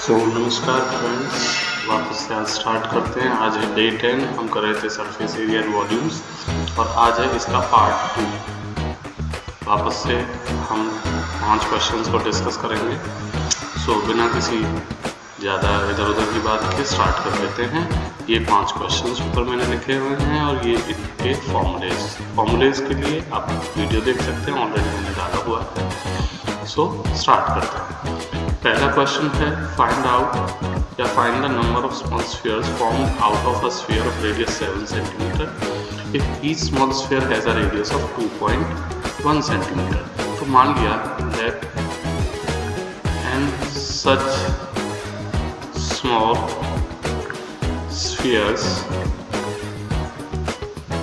नमस्कार फ्रेंड्स, वापस से आज स्टार्ट करते हैं। आज है डे 10। हम कर रहे थे सरफेस एरिया एंड वॉल्यूम्स और आज है इसका पार्ट 2। वापस से हम 5 क्वेश्चंस को डिस्कस करेंगे। बिना किसी ज़्यादा इधर उधर की बात के स्टार्ट कर देते हैं। ये 5 क्वेश्चंस ऊपर मैंने लिखे हुए हैं और ये इनके फॉर्मूलेज के लिए आप वीडियो देख सकते हैं, ऑलरेडी मैंने डाला हुआ है। स्टार्ट करते हैं। पहला क्वेश्चन है find the number of small spheres formed out of a sphere of radius 7 centimetre if each small sphere has a radius of 2.1 centimetre. तो मान लिया that n such small spheres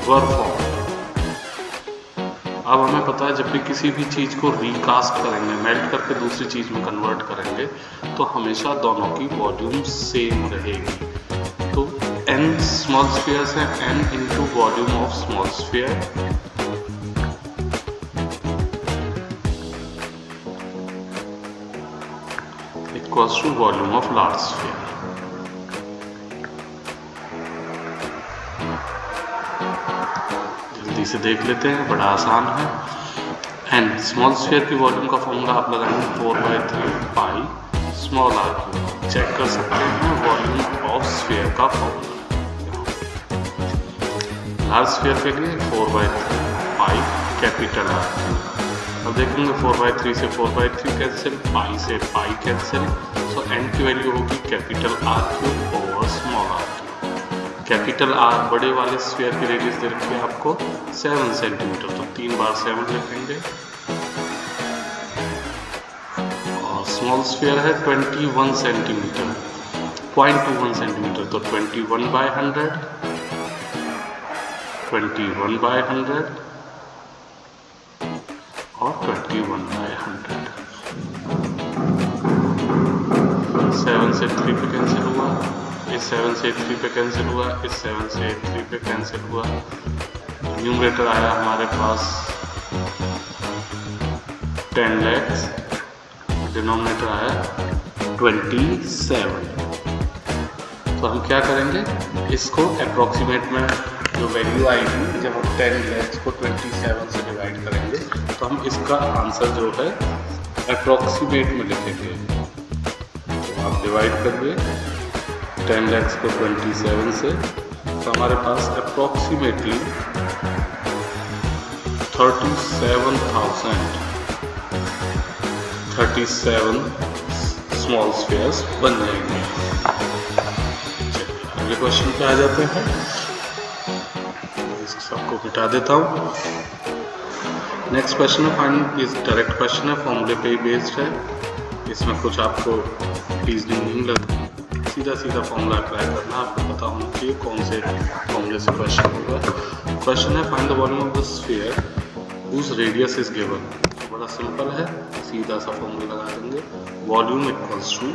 were formed. अब हमें पता है जब भी किसी भी चीज़ को रिकास्ट करेंगे, मेल्ट करके दूसरी चीज़ में कन्वर्ट करेंगे, तो हमेशा दोनों की वॉल्यूम सेम रहेगी। तो n स्मॉल स्फीयर्स है, n into volume of small sphere equals to volume of large sphere. जल्दी से देख लेते हैं, बड़ा आसान है। एन स्मॉल स्फीयर की वॉल्यूम का फॉर्मूला आप लगाएंगे 4/3 pi small r cube. Check कर सकते हैं वॉल्यूम ऑफ स्फीयर का फॉर्मूला। लार्ज स्फीयर के लिए 4/3 पाई कैपिटल आर क्यूब। अब देखेंगे 4/3 से 4/3 कैंसिल, पाई से पाई कैंसिल। सो एन की वैल्यू होगी capital r cube over small r cube. Capital r बड़े वाले स्फीयर की रेडियस दे रखी है आपको 7 सेंटीमीटर, तो 3 बार 7 लिखेंगे। और स्मॉल स्फीयर है 21 सेंटीमीटर, 0.21 सेंटीमीटर, तो 21/100, 21/100 और 21/100। 7 से 3 पे कैंसिल हुआ, इस 7 से 3 पे कैंसिल हुआ, इस 7 से 3 पे कैंसिल हुआ। न्यूमरेटर आया हमारे पास 10 lakhs, डिनोमिनेटर आया 27। तो हम क्या करेंगे, इसको अप्रोक्सीमेट में जो वैल्यू आएगी जब हम 10 lakhs को 27 से डिवाइड करेंगे, तो हम इसका आंसर जो है अप्रोक्सीमेट में लिखेंगे। तो आप डिवाइड करिए 10 lakhs को 27 से, तो हमारे पास अप्रोक्सीमेटली 37 स्मॉल स्फीयर्स बन जाएंगे। अगले क्वेश्चन पे आ जाते हैं। इस सबको मिटा देता हूँ। नेक्स्ट क्वेश्चन है फाइंड, इस डायरेक्ट क्वेश्चन है, फॉर्मूले पे ही बेस्ड है। इसमें कुछ आपको रीजनिंग नहीं लगता, सीधा फॉर्मूला अप्लाई करना। आपको पता होना चाहिए कौन से फॉर्मूले से क्वेश्चन होगा। क्वेश्चन है find the volume of the sphere whose radius is given. बड़ा सिंपल है, सीधा सा फॉर्मूला लगा देंगे। Volume equals to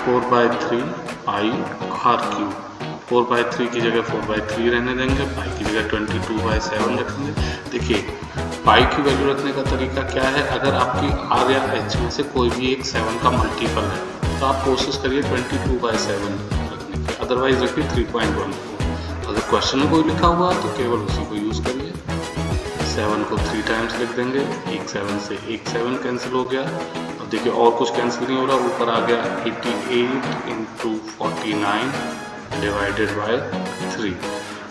4/3 pi r cube. 4/3 की जगह 4/3 रहने देंगे, पाई की जगह 22/7 रखेंगे। देखिए पाई की वैल्यू रखने का तरीका क्या है, अगर आपकी आर या एच में से कोई भी एक 7 का मल्टीपल है तो आप कोशिश करिए 22/7 रखने की, अदरवाइज रखिए 3.14। अगर क्वेश्चन में कोई लिखा हुआ है तो केवल उसी को यूज़ करिए। 7 को 3 टाइम्स लिख देंगे, एक 7 से एक 7 कैंसिल हो गया। अब देखिए और कुछ कैंसिल नहीं हो रहा, ऊपर आ गया 88 × 49 डिवाइडेड बाय 3।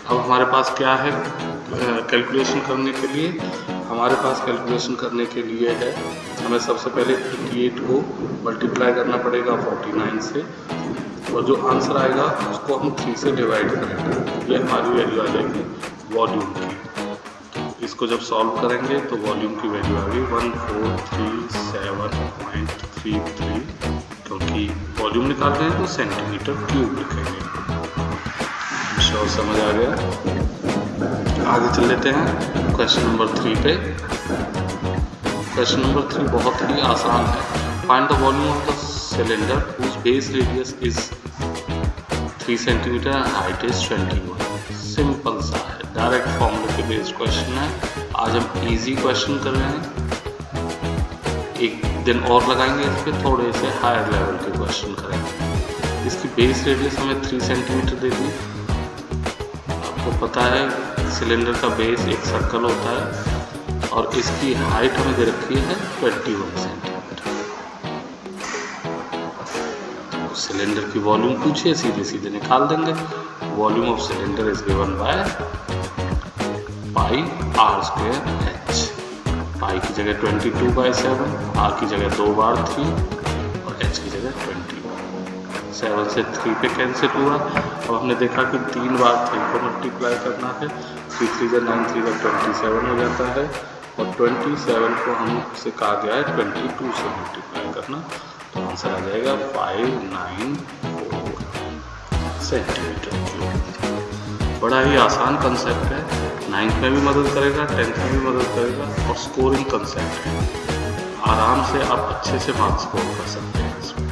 अब हमारे पास क्या है कैलकुलेशन करने के लिए, है हमें सबसे पहले 88 को मल्टीप्लाई करना पड़ेगा 49 से, और जो आंसर आएगा उसको हम 3 से डिवाइड करेंगे। ये हमारी वैल्यू आ जाएगी वॉल्यूम की। इसको जब सॉल्व करेंगे तो वॉल्यूम की वैल्यू आ गई 1437.33, क्योंकि वॉल्यूम निकाल रहे हैं तो सेंटीमीटर क्यूब लिखेंगे। श्योर समझ आ गया। आगे चल लेते हैं क्वेश्चन नंबर 3 पे। क्वेश्चन नंबर 3 बहुत ही आसान है। Find the volume of the cylinder whose base radius is 3 centimetre and height is 21। Simple सा है, डायरेक्ट फॉर्मूले के बेस्ड क्वेश्चन है। आज हम इजी क्वेश्चन कर रहे हैं, एक दिन और लगाएंगे इस पर, थोड़े से हायर लेवल के क्वेश्चन करेंगे। इसकी बेस रेडियस हमें 3 सेंटीमीटर दे दी। आपको पता है सिलेंडर का बेस एक सर्कल होता है और इसकी हाइट हमें दे रखी है 21 सेंटीमीटर। तो सिलेंडर की वॉल्यूम पूछिए, सीधे सीधे निकाल देंगे। Volume of cylinder is given by pi r square h. Pi की जगह 22/7, आर की जगह 2 बार 3 और एच की जगह 20। 7 से 3 पे कैंसिल हुआ। अब हमने देखा कि 3 बार 3 को मल्टीप्लाई करना है। 3 3 जा 9, 3 का 27 हो जाता है और 27 को हमसे कहा गया है 22 से मल्टीप्लाई करना, तो आंसर आ जाएगा 594 सेंटीमीटर क्यूब। बड़ा ही आसान कंसेप्ट है, 9th में भी मदद करेगा, 10th में भी मदद करेगा और स्कोरिंग कंसेप्ट है। आराम से आप अच्छे से मार्क्स स्कोर कर सकते हैं इसमें।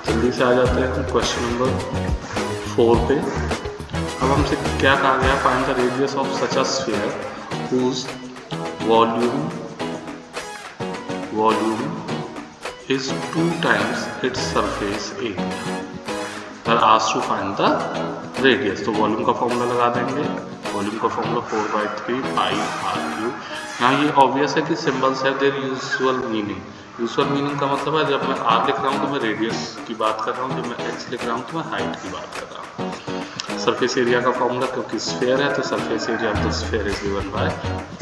जल्दी से आ जाते हैं क्वेश्चन नंबर 4 पे। अब हमसे क्या कहा गया, find the radius of such a sphere whose volume is 2 times its surface area। पर asked to find the radius, तो वॉल्यूम का फॉर्मूला लगा देंगे। वॉल्यूम का फॉर्मूला 4/3 पाई आर क्यूब। यहाँ ये ऑब्वियस है कि सिंबल्स है there usual meaning. Usual meaning का मतलब है जब मैं आर लिख रहा हूँ तो मैं रेडियस की बात कर रहा हूँ, जब मैं एच लिख रहा हूँ तो मैं हाइट की बात कर रहा हूँ। सरफेस एरिया का फॉर्मूला क्योंकि स्फीयर है तो surface area of the sphere is given by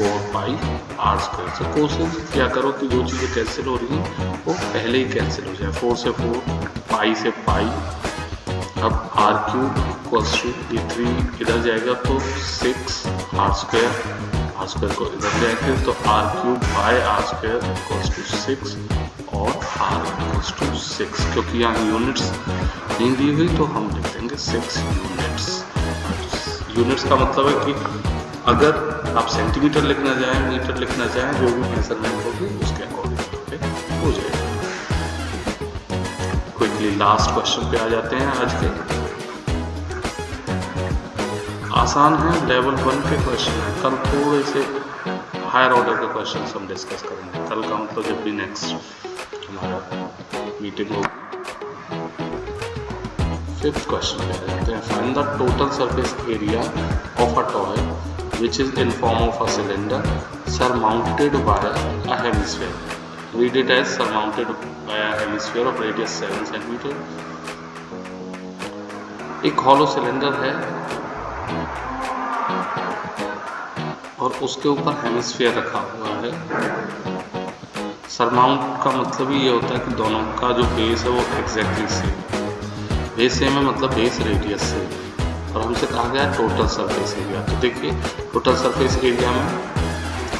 4 pi r square. तो कोशिश क्या करो कि जो चीज़ें कैंसिल हो रही हैं वो पहले ही कैंसिल हो जाए। 4 से 4, पाई से पाई। अब आर क्यूब इक्वल्स टू, ये 3 इधर जाएगा तो 6 आर स्क्वायर को इधर जाएंगे तो r cube by r square equals to 6 और आर इक्वल्स टू 6। क्योंकि यहाँ यूनिट्स नहीं दी हुई तो हम लिख देंगे 6 यूनिट्स। यूनिट्स का मतलब है कि अगर आप सेंटीमीटर लिखना चाहें, मीटर लिखना चाहें, जो भी मेजरमेंट होगी उसके अकॉर्डिंग हो जाएगा। क्विकली लास्ट क्वेश्चन पे आ जाते हैं आज के। आसान है, लेवल 1 के क्वेश्चन है। कल थोड़े से हायर ऑर्डर के क्वेश्चन हम डिस्कस करेंगे। कल का मतलब जब भी नेक्स्ट हमारा मीटिंग होगी। 5th क्वेश्चन पे आ जाते हैं। Find the total surface area of a toy which is in form of a cylinder surmounted by a hemisphere. Read it as surmounted by a hemisphere of radius 7 cm. एक hollow cylinder है और उसके ऊपर hemisphere रखा हुआ है। Surmount का मतलब ही ये होता है कि दोनों का जो बेस है वो एग्जैक्टली सेम। बेस सेम है मतलब बेस रेडियस सेम। और हमसे कहा गया टोटल सरफेस एरिया। तो देखिए टोटल सरफेस एरिया में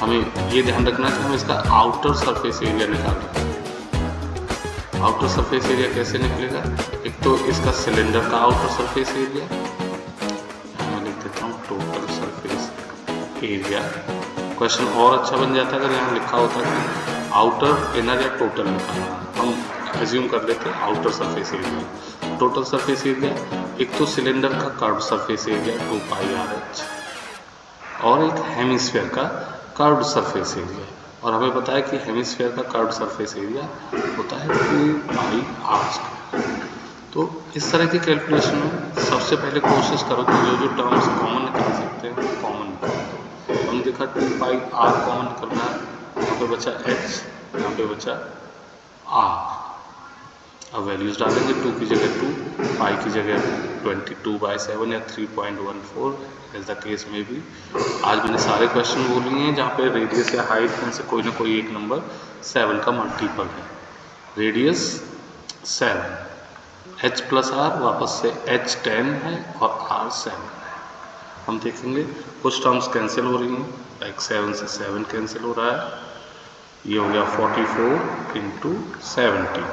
हमें ये ध्यान रखना कि हम इसका आउटर सरफेस एरिया निकाल रहे हैं। आउटर सरफेस एरिया कैसे निकलेगा, एक तो इसका सिलेंडर का आउटर सरफेस एरिया, मैं लिख देता हूँ टोटल सरफेस एरिया। क्वेश्चन और अच्छा बन जाता अगर यहाँ लिखा होता कि आउटर, इनर या टोटल निकालना। हम एज्यूम कर लेते हैं outer surface area. Total surface area एक तो सिलेंडर का कर्व सरफेस एरिया 2 पाई आर एच और एक हेमिस्फीयर का कर्व्ड सरफेस एरिया। और हमें पता है कि हेमिस्फीयर का कर्व्ड सरफेस एरिया होता है 2 पाई आर स्क्वायर। तो इस तरह की कैलकुलेशन में सबसे पहले कोशिश करो कि जो टर्म्स कॉमन निकाल सकते हैं कॉमन निकाल दो। हमने देखा 2 पाई आर कॉमन निकलना है, यहाँ पे बचा एच, यहाँ पे बचा आर। अब वैल्यूज डालेंगे, 2 की जगह 2, पाई की जगह 22/7 या 3.14 एज द केस में भी। आज मैंने सारे क्वेश्चन बोल लिए हैं जहाँ पे रेडियस या हाइट में से कोई ना कोई एक नंबर 7 का मल्टीपल है। रेडियस 7, h प्लस आर वापस से h 10 है और r 7 है। हम देखेंगे कुछ टर्म्स कैंसिल हो रही हैं, लाइक 7 से 7 कैंसिल हो रहा है। ये हो गया 44 × 70।